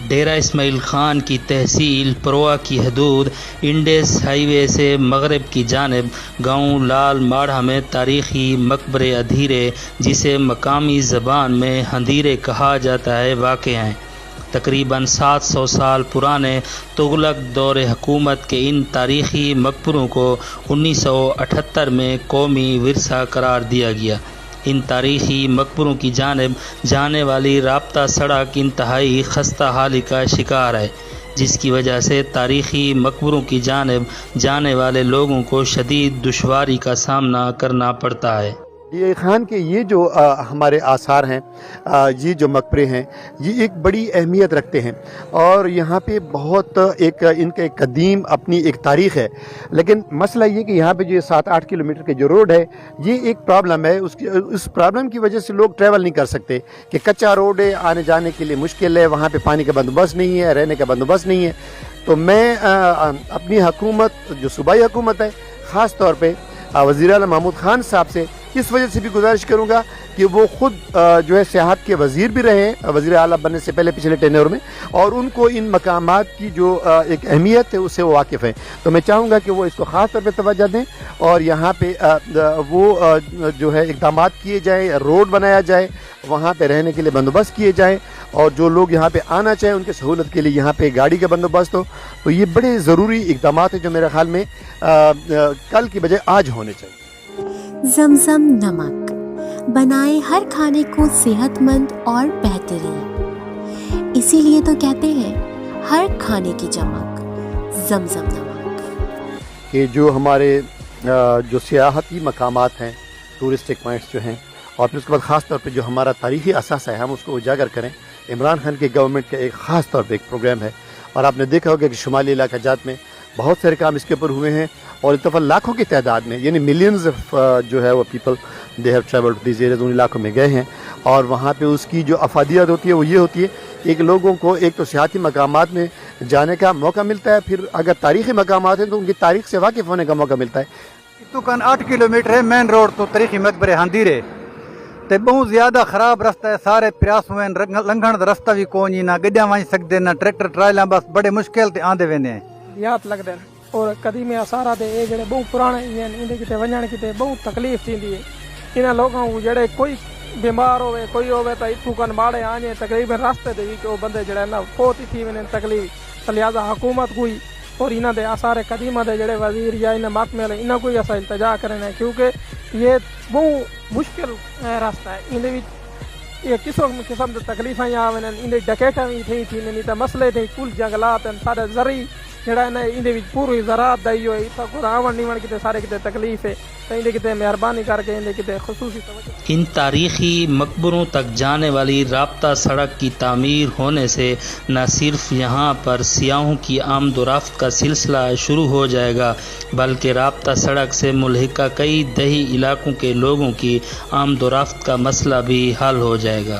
ڈیرہ اسماعیل خان کی تحصیل پروا کی حدود انڈس ہائی وے سے مغرب کی جانب گاؤں لال ماڑھا میں تاریخی مقبرے ادھیرے، جسے مقامی زبان میں ہندیرے کہا جاتا ہے، واقع ہیں۔ تقریباً 700 سال پرانے تغلق دور حکومت کے ان تاریخی مقبروں کو 1978 میں قومی ورثہ قرار دیا گیا۔ ان تاریخی مقبروں کی جانب جانے والی رابطہ سڑک انتہائی خستہ حالی کا شکار ہے، جس کی وجہ سے تاریخی مقبروں کی جانب جانے والے لوگوں کو شدید دشواری کا سامنا کرنا پڑتا ہے۔ یہ خان کے یہ جو ہمارے آثار ہیں، یہ جو مقبرے ہیں، یہ ایک بڑی اہمیت رکھتے ہیں، اور یہاں پہ بہت ان کا ایک قدیم اپنی ایک تاریخ ہے۔ لیکن مسئلہ یہ کہ یہاں پہ جو 7-8 کلومیٹر کے جو روڈ ہے، یہ ایک پرابلم ہے۔ اس پرابلم کی وجہ سے لوگ ٹریول نہیں کر سکتے، کہ کچا روڈ ہے، آنے جانے کے لیے مشکل ہے، وہاں پہ پانی کا بندوبست نہیں ہے، رہنے کا بندوبست نہیں ہے۔ تو میں اپنی حکومت، جو صوبائی حکومت ہے، خاص طور پہ وزیر اعلیٰ محمود خان صاحب سے اس وجہ سے بھی گزارش کروں گا کہ وہ خود جو ہے سیاحت کے وزیر بھی رہے ہیں، وزیر اعلیٰ بننے سے پہلے پچھلے ٹینیور میں، اور ان کو ان مقامات کی جو ایک اہمیت ہے اس سے وہ واقف ہیں۔ تو میں چاہوں گا کہ وہ اس کو خاص طور پہ توجہ دیں، اور یہاں پہ وہ جو ہے اقدامات کیے جائیں، روڈ بنایا جائے، وہاں پہ رہنے کے لیے بندوبست کیے جائیں، اور جو لوگ یہاں پہ آنا چاہیں ان کے سہولت کے لیے یہاں پہ گاڑی کا بندوبست ہو۔ تو یہ بڑے ضروری اقدامات ہیں جو میرے خیال میں کل کی بجائے آج ہونے چاہیے۔ زمزم نمک بنائے ہر کھانے کو صحت مند اور بہترین، اسی لیے تو کہتے ہیں ہر کھانے کی چمک زمزم نمک۔ کہ جو ہمارے جو سیاحتی مقامات ہیں، ٹورسٹک پوائنٹس جو ہیں، اور پھر اس کے بعد خاص طور پہ جو ہمارا تاریخی اثاثہ ہے، ہم اس کو اجاگر کریں۔ عمران خان کی گورنمنٹ کا ایک خاص طور پہ ایک پروگرام ہے، اور آپ نے دیکھا ہوگا کہ شمالی علاقہ جات میں بہت سارے کام اس کے اوپر ہوئے ہیں، اور اتفاق لاکھوں کی تعداد میں، یعنی ملینز جو ہے وہ people they have travelled these areas, ان علاقوں میں گئے ہیں، اور وہاں پہ اس کی جو افادیت ہوتی ہے وہ یہ ہوتی ہے کہ لوگوں کو ایک تو سیاحتی مقامات میں جانے کا موقع ملتا ہے، پھر اگر تاریخی مقامات ہیں تو ان کی تاریخ سے واقف ہونے کا موقع ملتا ہے۔ تو کن 8 کلومیٹر ہے مین روڈ تو تاریخی مقبرے ہندیرے تے بہت زیادہ خراب رستہ ہے، سارے پریاس ہوئے لنگھن دا رستہ بھی کونی، نہ گڈیاں وہیں سکتے، نہ ٹریکٹر ٹرائلاں، بس بڑے مشکل تے آندے ویندے ہیں۔ یاد لگتے ہیں، اور قدیمی آثار یہ جڑے بہت پرانے ہیں، اندر کتے ونجن کتے بہت تکلیف تھی۔ انہاں لوگوں کو جڑے کوئی بیمار ہوئے کوئی ہوئے تو اتوں کن ماڑے آنے تقریباً راستے دے بھی کہ وہ بندے جڑے نا فوت ہی تھی ونے تکلیف، لہٰذا حکومت کوئی اور انہاں دے آثار قدیمہ دے جڑے وزیر یا انہاں محکمے والے انہاں کوئی ایسا التجا کرنا ہے، کیونکہ یہ بہت مشکل راستہ ہے۔ اندر یہ قسم کی تکلیفیں یا اندر ڈکیٹاں بھی تھی نہیں تو مسئلے تھے، کل جنگلات سارے زرعی جڑا ہے اندر پوری زراعت دائی ہوئی، اتنا آون نیون کتے سارے کتے تکلیف ہے، تو اندر کتے مہربانی کر کے اندر کتے خصوصی توجہ۔ ان تاریخی مقبروں تک جانے والی رابطہ سڑک کی تعمیر ہونے سے نہ صرف یہاں پر سیاحوں کی آمد و رفت کا سلسلہ شروع ہو جائے گا، بلکہ رابطہ سڑک سے ملحقہ کئی دیہی علاقوں کے لوگوں کی آمد و رفت کا مسئلہ بھی حل ہو جائے گا۔